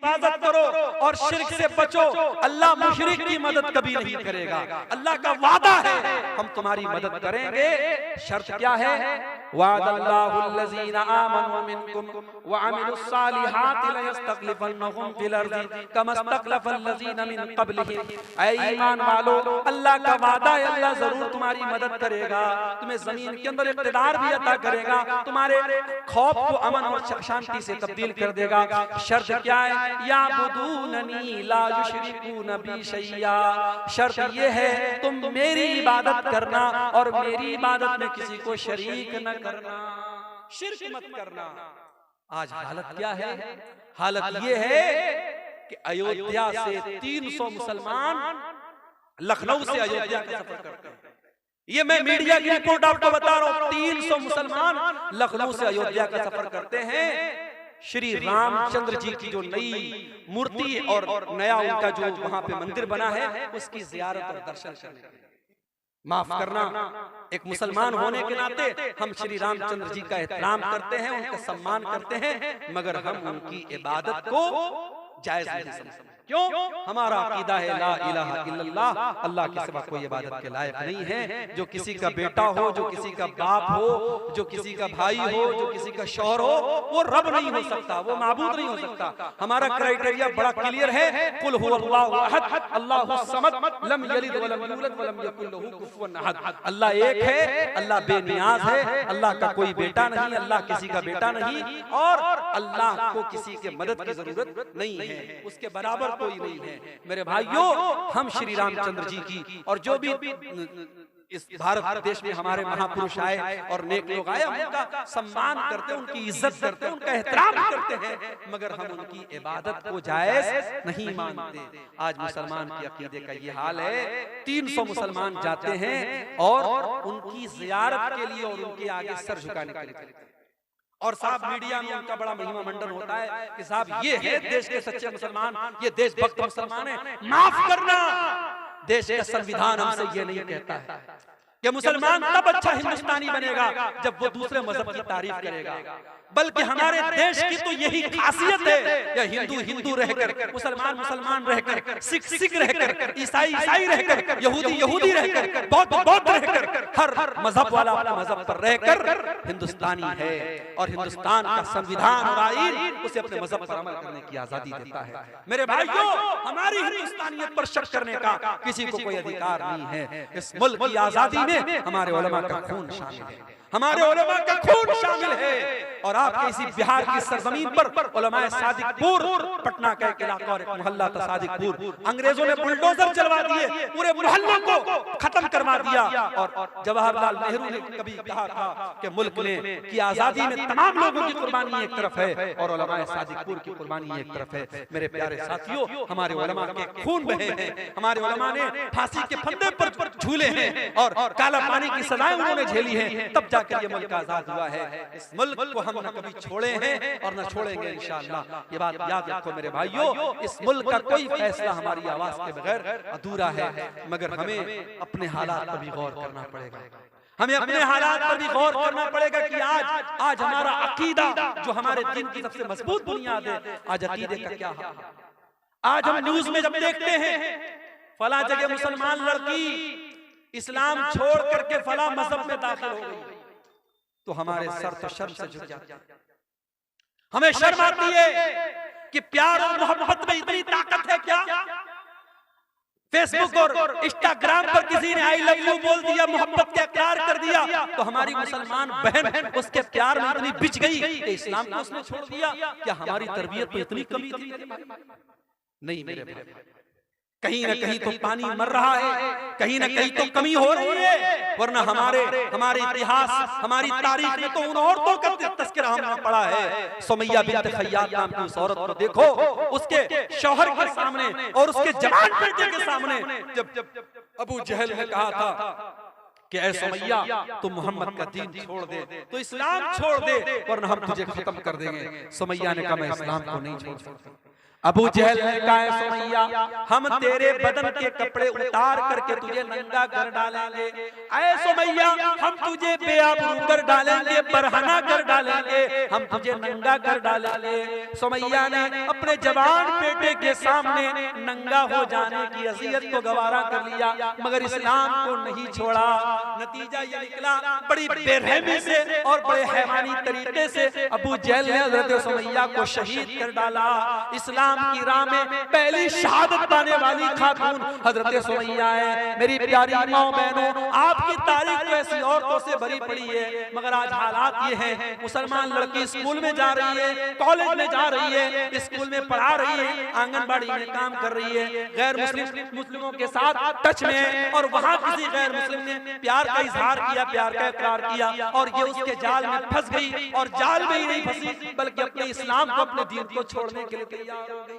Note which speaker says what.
Speaker 1: हिफाजत करो और शिर्क से बचो। अल्लाह मुशरिक की मदद कभी नहीं करेगा। अल्लाह का वादा है हम तुम्हारी मदद करेंगे। शर्त क्या है? वादल्लाहुल्लज़ीना आमनु मिनकुम व अमिलुस्सालिहाति लयस्तखलिफन्नहुम फिल अर्ज़ि कमा इस्तखलफल्लज़ीना मिन क़ब्लिहिम। ऐ ईमान वालो, अल्लाह का वादा है, अल्लाह जरूर तुम्हारी मदद करेगा, तुम्हें जमीन के अंदर इक़्तिदार भी अता करेगा, तुम्हारे खौफ को अमन और शांति से तब्दील कर देगा। शर्त क्या है? याबुदूननी ला युशरिकून बी शैया। शर्त ये है तुम मेरी इबादत करना और मेरी इबादत में किसी को शरीक न करना, शिर्क मत करना। आज हालत क्या है? हालत ये है कि अयोध्या से 300 मुसलमान लखनऊ से अयोध्या का सफर करते हैं। ये मैं मीडिया की रिपोर्ट आपको बता रहा हूं। 300 मुसलमान लखनऊ से अयोध्या का सफर करते हैं श्री रामचंद्र जी की जो नई मूर्ति और नया उनका जो वहां पे मंदिर बना है उसकी जियारत और दर्शन करने के लिए। माफ करना, एक मुसलमान होने के नाते हम श्री रामचंद्र जी का एहतराम करते हैं, उनका सम्मान करते हैं, मगर हम उनकी इबादत को जायज नहीं समझते। क्यों? हमारा अकीदा है ला इलाहा इल्लल्लाह, अल्लाह के सिवा कोई इबादत के लायक नहीं है। जो किसी का बेटा हो, जो किसी का बाप हो, जो किसी का भाई हो, जो किसी का शौहर हो, वो रब नहीं हो सकता, वो माबूद नहीं हो सकता। हमारा क्राइटेरिया बड़ा क्लियर है। कुल हुवल्लाहु अहद अल्लाहुस समद लम यलिद वलम यूलद वलम यकुल लहू कुफुवन अहद। अल्लाह एक है, अल्लाह बेनियाज है, अल्लाह का कोई बेटा नहीं, अल्लाह किसी का बेटा नहीं और अल्लाह को किसी के मदद की जरूरत नहीं है, उसके बराबर कोई नहीं है। मेरे भाइयों, हम श्री रामचंद्र जी की और जो भी इस भारत देश में हमारे महापुरुष आए और नेक लोग आए, हम उनका सम्मान करते हैं, उनकी इज्जत करते हैं, उनका एहतराम करते हैं, मगर हम उनकी इबादत को जायज नहीं मानते। आज मुसलमान के अकीदे का ये हाल है। 300 मुसलमान जाते हैं और उनकी जियारत के लिए और उनके आगे सर झुकाने के लिए, और साहब मीडिया में उनका बड़ा महिमा मंडन होता है कि साहब ये है देश के सच्चे मुसलमान, ये देशभक्त मुसलमान है। माफ करना, देश का संविधान हमसे ये नहीं कहता है कि मुसलमान तब अच्छा हिंदुस्तानी बनेगा जब वो दूसरे मजहब की तारीफ करेगा, बल्कि हमारे देश की तो यही खासियत है, या हिंदू हिंदू रहकर, मुसलमान मुसलमान रहकर, सिख सिख रहकर, ईसाई ईसाई रहकर, यहूदी यहूदी रहकर, बौद्ध बौद्ध रहकर, हर मजहब वाला अपने मजहब पर रहकर हिंदुस्तानी है। और हिंदुस्तान का संविधान और आईन उसे अपने मजहब पर अमल करने की आजादी देता है। मेरे भाइयों, हमारी हिंदुस्तानियत पर शक करने का किसी को कोई अधिकार नहीं है। इस मुल्क की आजादी में हमारे उलमा का खून शामिल है, हमारे उलमा का खून शामिल है। और आपके इसी बिहार की सरजमीन पर उलमाए सादिकपुर, पटना का एक इलाका और एक मोहल्ला था सादिकपुर, अंग्रेजों ने बुलडोजर चलवा दिए, पूरे मोहल्लों को खत्म करवा दिया। और जवाहरलाल नेहरू ने कभी कहा था कि मुल्क ने की आजादी में तमाम लोगों की कुर्बानी एक तरफ है और उलमाए सादिकपुर की कुर्बानी एक तरफ है। मेरे प्यारे साथियों, हमारे उलमा के खून बहे हैं, हमारे उलमा ने फांसी के फंदे पर झूले हैं और काला पानी की सजाएं उन्होंने झेली हैं, तब जाकर ये मुल्क आजाद हुआ है। इस मुल्क को हम न कभी छोड़े हैं और न छोड़ेंगे इंशाअल्लाह। ये बात याद रखो मेरे भाइयों, इस मुल्क का कोई फैसला हमारी आवाज के बगैर अधूरा है, मगर हमें अपने हालात पर भी गौर करना पड़ेगा। हमें अपने हालात पर भी गौर करना पड़ेगा कि आज हमारा अकीदा जो हमारे दिन की सबसे मजबूत बुनियाद है, आज अकीदे का क्या हाल है। आज हम न्यूज में जब देखते हैं फला जगह मुसलमान लड़की इस्लाम छोड़ करके फला मजहब में दाखिल हो गई, तो हमारे सर तो शर्म से झुक जाते हैं। हमें शर्म आती है कि प्यार और मोहब्बत में इतनी ताकत है क्या? फेसबुक और इंस्टाग्राम पर किसी ने आई लव यू बोल दिया, मोहब्बत का इकरार कर दिया, तो हमारी मुसलमान बहन उसके प्यार में इतनी बिछ गई कि इस्लाम को उसने छोड़ दिया। क्या हमारी तरबियत में इतनी कमी थी? नहीं मेरे भाई, कहीं ना कहीं तो पानी मर रहा है, कहीं ना कहीं तो कमी हो रही है, वरना हमारे इतिहास, हमारी तारीख में तो उन औरतों का तज़किरा हमने पढ़ा है। सुमैया बिन्त खय्यात नाम की उस औरत को देखो, उसके शौहर के सामने और उसके जवान बेटे के सामने जब अबू जहल ने कहा था कि ऐ सुमैया तुम मोहम्मद का दीन छोड़ दे, तो इस्लाम छोड़ दे, वरना हम तुझे खत्म कर देंगे। सुमैया ने कहा मैं इस्लाम को नहीं छोड़ सकता। अबू जहल ने कहा सुमैया हम तेरे बदन के कपड़े उतार करके तुझे नंगा कर डालेंगे, ऐ सुमैया हम तुझे बेआबरू कर डालेंगे, बरहना कर डालेंगे, हम तुझे नंगा कर डालेंगे। सुमैया ने अपने जवान बेटे के सामने नंगा हो जाने की अज़ियत को गवारा कर लिया, मगर इस्लाम को नहीं छोड़ा। नतीजा ये निकला, बड़ी बेरहमी से और बड़े हैवानी तरीके से अबू जहल ने हज़रत सुमैया को शहीद कर डाला। इस्लाम की राह में पहली शहादत पाने वाली खातून हजरत सुमैया है। मेरी प्यारी माओ बहनों, आपकी तारीख तो ऐसी औरतों से भरी पड़ी है, मगर आज हालात ये हैं, मुसलमान लड़की स्कूल में जा रही है, कॉलेज में जा रही है, स्कूल में पढ़ा रही है, आंगनबाड़ी में काम कर रही है, गैर मुस्लिमों के साथ टच में है, और वहां किसी गैर मुस्लिम ने प्यार का इजहार किया, प्यार का इकरार किया, और ये उसके जाल में फंस गई, और जाल में ही नहीं फंसी बल्कि अपने इस्लाम को, अपने दीन को छोड़ने के लिए तैयार हो गई।